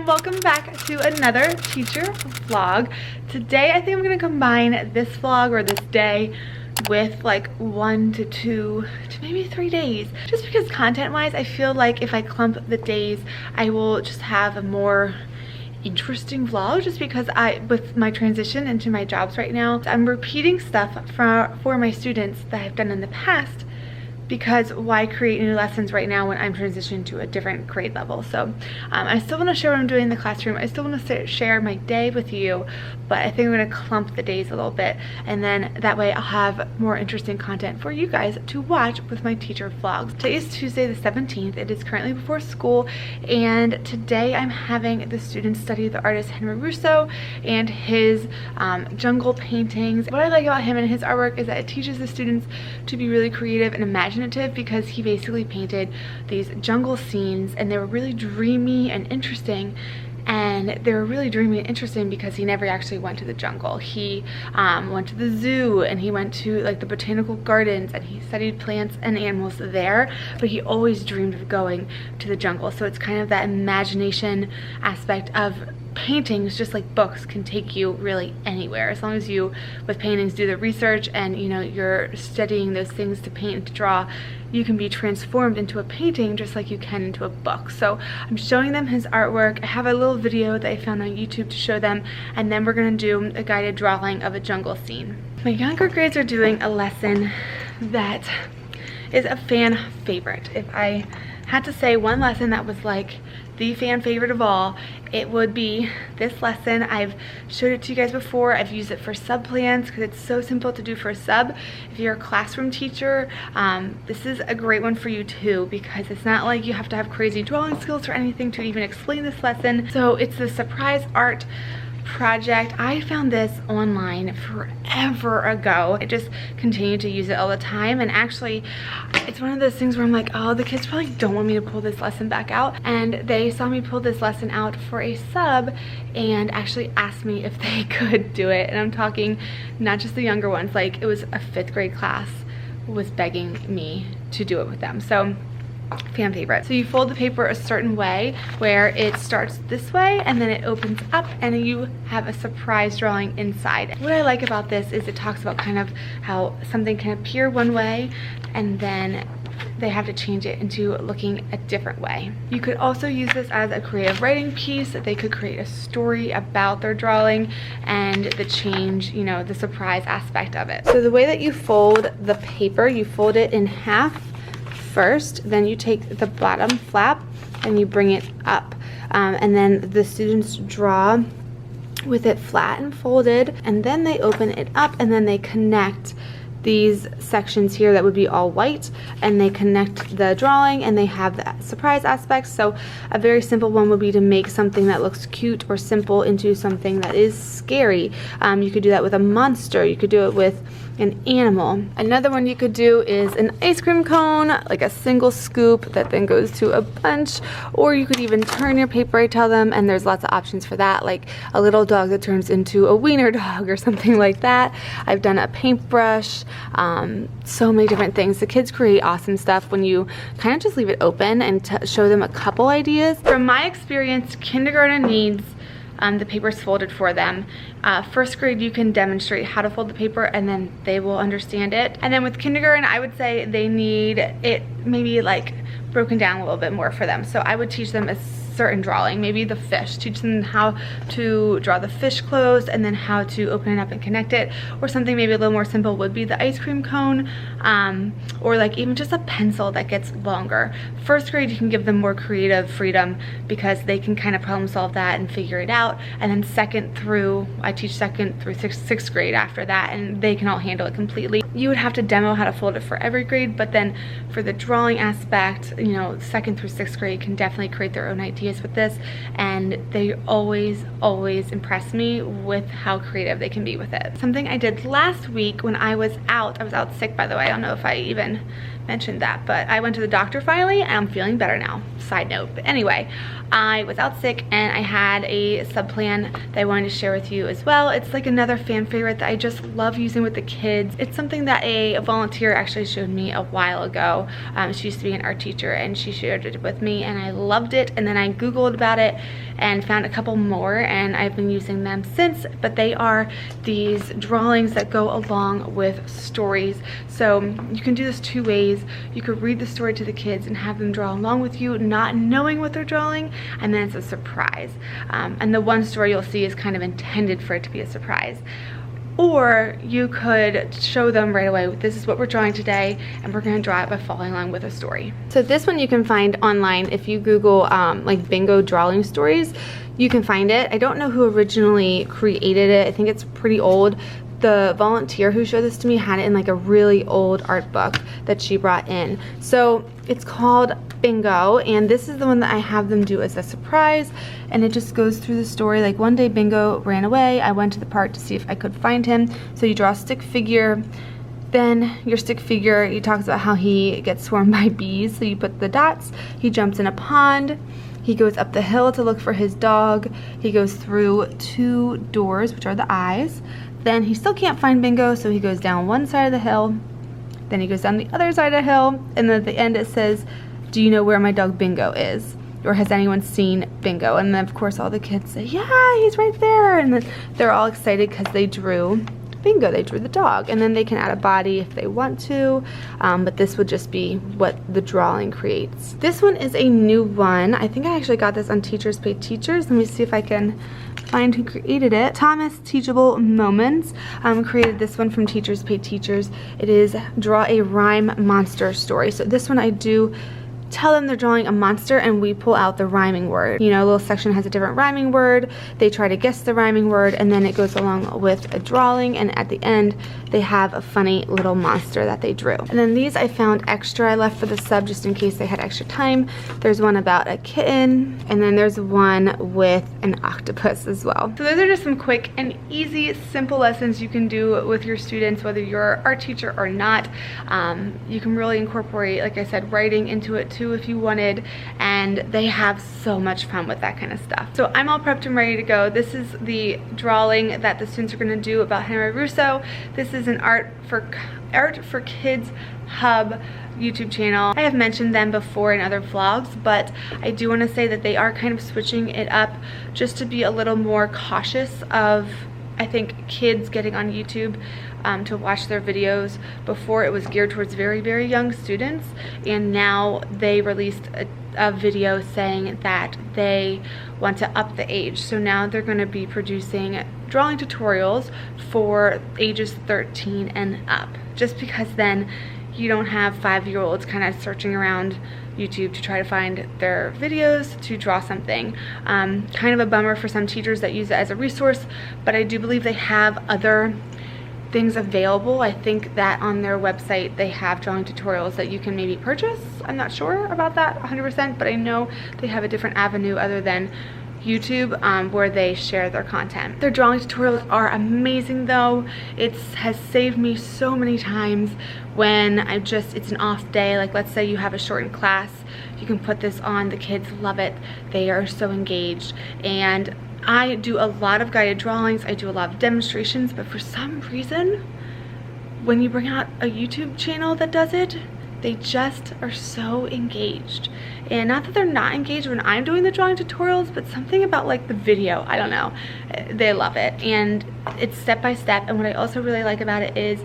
welcome back to another teacher vlog. Today I think I'm gonna combine this vlog or this day with like 1 to 2 to maybe 3 days, just because content wise I feel like if I clump the days I will just have a more interesting vlog, just because with my transition into my jobs right now, I'm repeating stuff for my students that I've done in the past, because why create new lessons right now when I'm transitioning to a different grade level? So I still want to share what I'm doing in the classroom. I still want to share my day with you, but I think I'm going to clump the days a little bit, and then that way I'll have more interesting content for you guys to watch with my teacher vlogs. Today is Tuesday the 17th. It is currently before school, and today I'm having the students study the artist Henry Russo and his jungle paintings. What I like about him and his artwork is that it teaches the students to be really creative and imaginative, because he basically painted these jungle scenes and they were really dreamy and interesting. And they were really dreamy and interesting because he never actually went to the jungle. He went to the zoo, and he went to like the botanical gardens, and he studied plants and animals there, but he always dreamed of going to the jungle. So it's kind of that imagination aspect of paintings, just like books, can take you really anywhere, as long as you, with paintings, do the research and you know you're studying those things to paint and to draw. You can be transformed into a painting just like you can into a book. So I'm showing them his artwork. I have a little video that I found on YouTube to show them, and then we're gonna do a guided drawing of a jungle scene. My younger grades are doing a lesson that is a fan favorite. If I had to say one lesson that was like the fan favorite of all, it would be this lesson. I've showed it to you guys before. I've used it for sub plans because it's so simple to do for a sub. If you're a classroom teacher, this is a great one for you too, because it's not like you have to have crazy drawing skills or anything to even explain this lesson. So it's the surprise art project. I found this online forever ago. I just continue to use it all the time, and actually it's one of those things where I'm like, oh, the kids probably don't want me to pull this lesson back out, and they saw me pull this lesson out for a sub and actually asked me if they could do it. And I'm talking not just the younger ones, like it was a 5th grade class was begging me to do it with them. So fan favorite. So you fold the paper a certain way where it starts this way and then it opens up and you have a surprise drawing inside. What I like about this is it talks about kind of how something can appear one way and then they have to change it into looking a different way. You could also use this as a creative writing piece. They could create a story about their drawing and the change, you know, the surprise aspect of it. So the way that you fold the paper, you fold it in half first, then you take the bottom flap and you bring it up, and then the students draw with it flat and folded, and then they open it up and then they connect these sections here that would be all white, and they connect the drawing and they have the surprise aspects. So a very simple one would be to make something that looks cute or simple into something that is scary. You could do that with a monster. You could do it with an animal. Another one you could do is an ice cream cone, like a single scoop that then goes to a bunch, or you could even turn your paper, I tell them, and there's lots of options for that, like a little dog that turns into a wiener dog or something like that. I've done a paintbrush, so many different things. The kids create awesome stuff when you kind of just leave it open and show them a couple ideas. From my experience, kindergarten needs the paper's folded for them. 1st grade, you can demonstrate how to fold the paper and then they will understand it. And then with kindergarten, I would say they need it maybe like broken down a little bit more for them. So I would teach them a certain drawing, maybe the fish, teach them how to draw the fish closed and then how to open it up and connect it, or something maybe a little more simple would be the ice cream cone, or like even just a pencil that gets longer. 1st grade, you can give them more creative freedom because they can kind of problem solve that and figure it out, and then I teach 2nd through 6th grade after that, and they can all handle it completely. You would have to demo how to fold it for every grade, but then for the drawing aspect, you know, 2nd through 6th grade can definitely create their own ideas with this, and they always impress me with how creative they can be with it. Something I did last week when I was out sick, by the way. I don't know if I even mentioned that, but I went to the doctor finally and I'm feeling better now. Side note. But anyway, I was out sick and I had a sub plan that I wanted to share with you as well. It's like another fan favorite that I just love using with the kids. It's something that a volunteer actually showed me a while ago. She used to be an art teacher and she shared it with me and I loved it, and then I googled about it and found a couple more and I've been using them since. But they are these drawings that go along with stories. So you can do this two ways. You could read the story to the kids and have them draw along with you, not knowing what they're drawing, and then it's a surprise. And the one story you'll see is kind of intended for it to be a surprise. Or you could show them right away, this is what we're drawing today, and we're gonna draw it by following along with a story. So this one you can find online. If you Google like bingo drawing stories, you can find it. I don't know who originally created it. I think it's pretty old. The volunteer who showed this to me had it in like a really old art book that she brought in. So it's called Bingo, and this is the one that I have them do as a surprise, and it just goes through the story. Like one day Bingo ran away. I went to the park to see if I could find him. So you draw a stick figure. Then your stick figure, he talks about how he gets swarmed by bees. So you put the dots. He jumps in a pond. He goes up the hill to look for his dog. He goes through 2 doors, which are the eyes. Then he still can't find Bingo, so he goes down one side of the hill. Then he goes down the other side of the hill. And then at the end it says, do you know where my dog Bingo is? Or has anyone seen Bingo? And then of course all the kids say, yeah, he's right there. And then they're all excited because they drew Bingo, they drew the dog. And then they can add a body if they want to, but this would just be what the drawing creates. This one is a new one. I think I actually got this on Teachers Pay Teachers. Let me see if I can find who created it. Thomas Teachable Moments created this one from Teachers Pay Teachers. It is Draw a Rhyme Monster Story. So this one I do tell them they're drawing a monster and we pull out the rhyming word. You know, a little section has a different rhyming word. They try to guess the rhyming word, and then it goes along with a drawing, and at the end they have a funny little monster that they drew. And then these I found extra. I left for the sub just in case they had extra time. There's one about a kitten, and then there's one with an octopus as well. So those are just some quick and easy, simple lessons you can do with your students, whether you're an art teacher or not. You can really incorporate, like I said, writing into it too if you wanted, and they have so much fun with that kind of stuff. So I'm all prepped and ready to go. This is the drawing that the students are going to do about Henry Russo. This is an Art for Kids Hub YouTube channel. I have mentioned them before in other vlogs, but I do want to say that they are kind of switching it up just to be a little more cautious of, I think, kids getting on YouTube to watch their videos. Before it was geared towards very, very young students, and now they released a video saying that they want to up the age. So now they're going to be producing drawing tutorials for ages 13 and up, just because then you don't have 5-year-olds kind of searching around YouTube to try to find their videos to draw something. Kind of a bummer for some teachers that use it as a resource, but I do believe they have other things available. I think that on their website they have drawing tutorials that you can maybe purchase. I'm not sure about that 100%, but I know they have a different avenue other than YouTube where they share their content. Their drawing tutorials are amazing though. It has saved me so many times when it's an off day. Like let's say you have a shortened class, you can put this on, the kids love it, they are so engaged. And I do a lot of guided drawings, I do a lot of demonstrations, but for some reason when you bring out a YouTube channel that does it, they just are so engaged. And not that they're not engaged when I'm doing the drawing tutorials, but something about like the video, I don't know, they love it. And it's step by step. And what I also really like about it is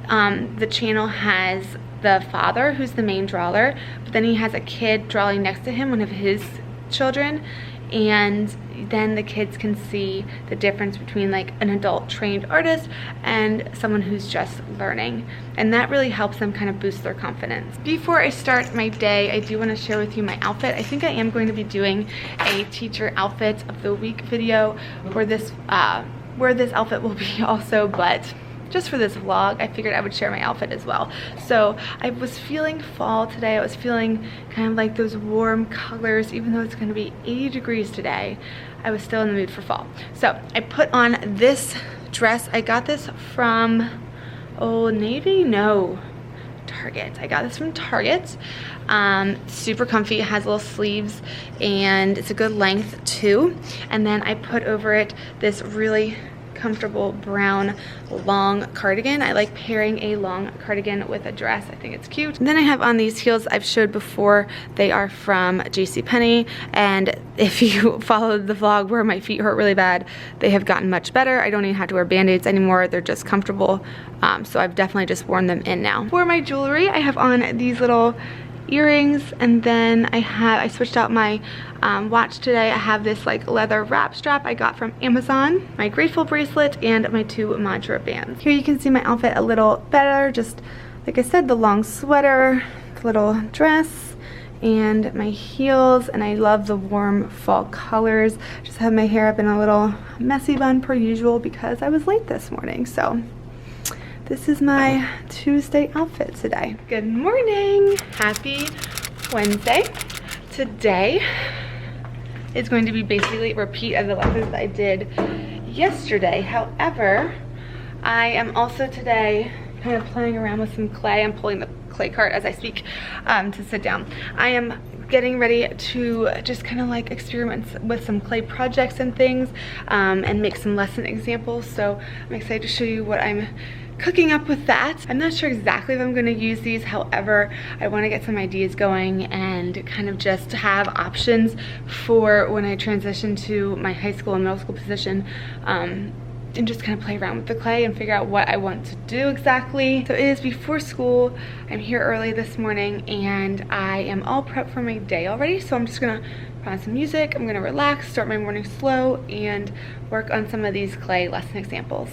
the channel has the father who's the main drawer, but then he has a kid drawing next to him, one of his children, and then the kids can see the difference between like an adult trained artist and someone who's just learning, and that really helps them kind of boost their confidence. Before I start my day, I do want to share with you my outfit. I think I am going to be doing a teacher outfit of the week video where this outfit will be also, but just for this vlog, I figured I would share my outfit as well. So I was feeling fall today. I was feeling kind of like those warm colors, even though it's going to be 80 degrees today. I was still in the mood for fall. So I put on this dress. I got this from Old Navy? No, Target. I got this from Target. Super comfy. It has little sleeves and it's a good length too. And then I put over it this really comfortable brown long cardigan. I like pairing a long cardigan with a dress. I think it's cute. And then I have on these heels I've showed before. They are from JCPenney, and if you followed the vlog where my feet hurt really bad, they have gotten much better. I don't even have to wear band-aids anymore. They're just comfortable. So I've definitely just worn them in now. For my jewelry, I have on these little earrings, and then I switched out my watch today. I have this like leather wrap strap I got from Amazon, my Grateful bracelet, and my 2 mantra bands. Here you can see my outfit a little better. Just like I said, the long sweater, the little dress, and my heels, and I love the warm fall colors. Just have my hair up in a little messy bun per usual because I was late this morning. So this is my Tuesday outfit today. Good morning. Happy Wednesday. Today is going to be basically a repeat of the lessons that I did yesterday. However, I am also today kind of playing around with some clay. I'm pulling the clay cart as I speak to sit down. I am getting ready to just kind of like experiment with some clay projects and things and make some lesson examples. So I'm excited to show you what I'm cooking up with that. I'm not sure exactly if I'm going to use these. However, I want to get some ideas going and kind of just have options for when I transition to my high school and middle school position, and just kind of play around with the clay and figure out what I want to do exactly. So it is before school. I'm here early this morning and I am all prepped for my day already. So I'm just gonna put on some music. I'm gonna relax, start my morning slow, and work on some of these clay lesson examples.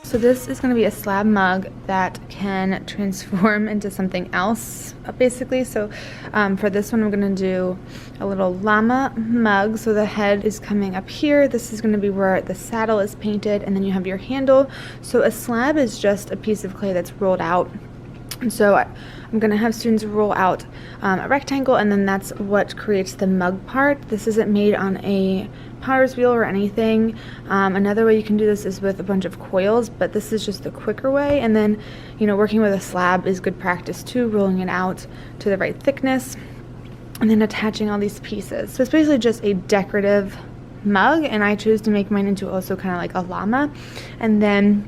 So this is going to be a slab mug that can transform into something else, basically. So for this one, I'm going to do a little llama mug. So the head is coming up here. This is going to be where the saddle is painted, and then you have your handle. So a slab is just a piece of clay that's rolled out. And so I'm going to have students roll out a rectangle, and then that's what creates the mug part. This isn't made on a potter's wheel or anything. Another way you can do this is with a bunch of coils, but this is just the quicker way. And then, you know, working with a slab is good practice too, rolling it out to the right thickness and then attaching all these pieces. So it's basically just a decorative mug, and I chose to make mine into also kind of like a llama. And then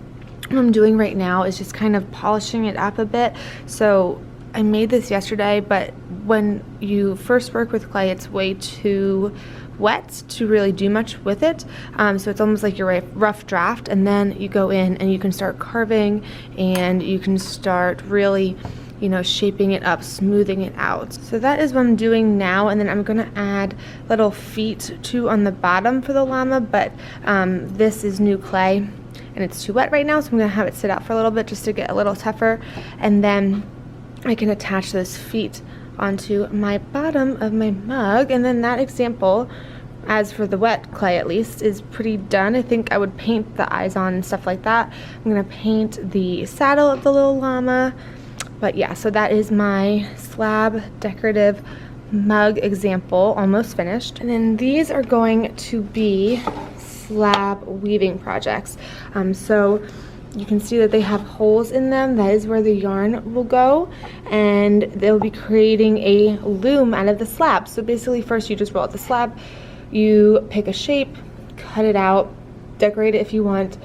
what I'm doing right now is just kind of polishing it up a bit. So I made this yesterday, but when you first work with clay, it's way too wet to really do much with it. So it's almost like your rough draft, and then you go in and you can start carving and you can start really, you know, shaping it up, smoothing it out. So that is what I'm doing now, and then I'm gonna add little feet too on the bottom for the llama, but this is new clay and it's too wet right now, so I'm gonna have it sit out for a little bit just to get a little tougher, and then I can attach those feet onto my bottom of my mug. And then that example, as for the wet clay at least, is pretty done. I think I would paint the eyes on and stuff like that. I'm gonna paint the saddle of the little llama. But yeah, so that is my slab decorative mug example, almost finished. And then these are going to be slab weaving projects. So you can see that they have holes in them. That is where the yarn will go, and they'll be creating a loom out of the slab. So basically first you just roll out the slab, you pick a shape, cut it out, decorate it if you want,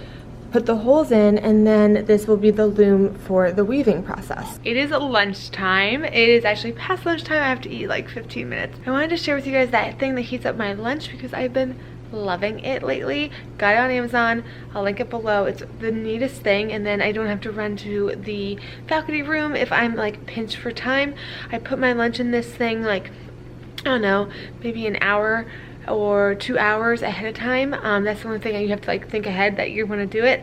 put the holes in, and then this will be the loom for the weaving process. It is lunchtime. It is actually past lunchtime. I have to eat like 15 minutes. I wanted to share with you guys that thing that heats up my lunch because I've been loving it lately. Got it on Amazon. I'll link it below. It's the neatest thing, and then I don't have to run to the faculty room if I'm like pinched for time. I put my lunch in this thing like, I don't know, maybe an hour or 2 hours ahead of time. That's the only thing you have to like think ahead that you want to do it,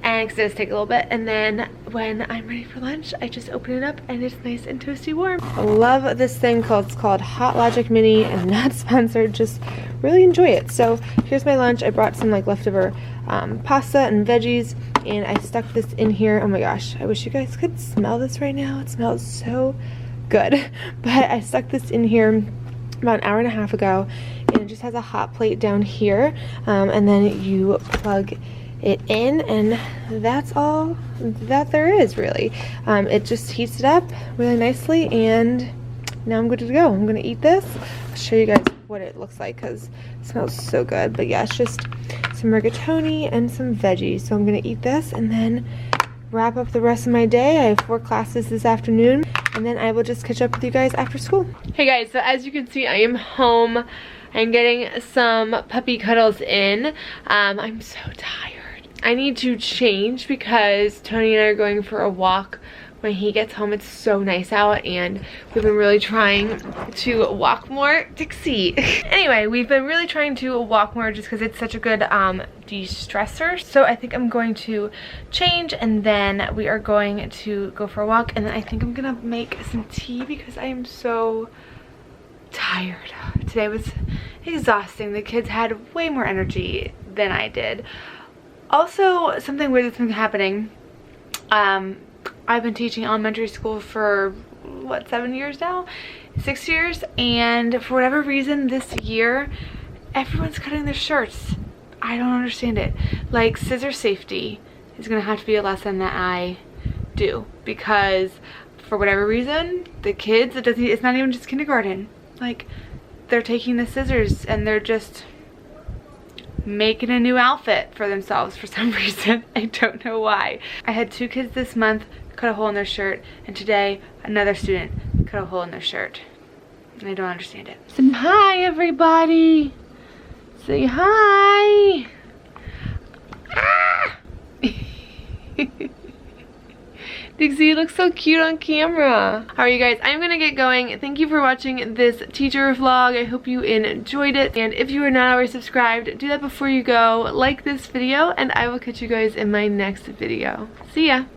and because it does take a little bit. And then when I'm ready for lunch, I just open it up and it's nice and toasty warm. I love this thing it's called Hot Logic Mini, and not sponsored, just really enjoy it. So here's my lunch. I brought some like leftover pasta and veggies, and I stuck this in here. Oh my gosh, I wish you guys could smell this right now. It smells so good. But I stuck this in here about an hour and a half ago, and it just has a hot plate down here, and then you plug it in, and that's all that there is really. It just heats it up really nicely, and now I'm good to go. I'm gonna eat this. I'll show you guys what it looks like because it smells so good. But yeah, it's just some rigatoni and some veggies. So I'm gonna eat this and then wrap up the rest of my day. I have 4 classes this afternoon, and then I will just catch up with you guys after school. Hey guys, so as you can see, I am home. I'm getting some puppy cuddles in. I'm so tired. I need to change because Tony and I are going for a walk when he gets home. It's so nice out, and we've been really trying to walk more. Dixie. Anyway, we've been really trying to walk more just because it's such a good de-stressor. So I think I'm going to change, and then we are going to go for a walk, and then I think I'm gonna make some tea because I am so tired. Today was exhausting. The kids had way more energy than I did. Also, something weird that's been happening. I've been teaching elementary school for, what, 7 years now? 6 years, and for whatever reason this year, everyone's cutting their shirts. I don't understand it. Like, scissor safety is gonna have to be a lesson that I do, because for whatever reason, the kids, it's not even just kindergarten. Like, they're taking the scissors and they're just making a new outfit for themselves for some reason. I don't know why. I had 2 kids this month cut a hole in their shirt, and today another student cut a hole in their shirt, and I don't understand it. Say hi, everybody. Say hi. Ah! Dixie, you look so cute on camera. Alright you guys, I'm gonna get going. Thank you for watching this teacher vlog. I hope you enjoyed it. And if you are not already subscribed, do that before you go. Like this video, and I will catch you guys in my next video. See ya.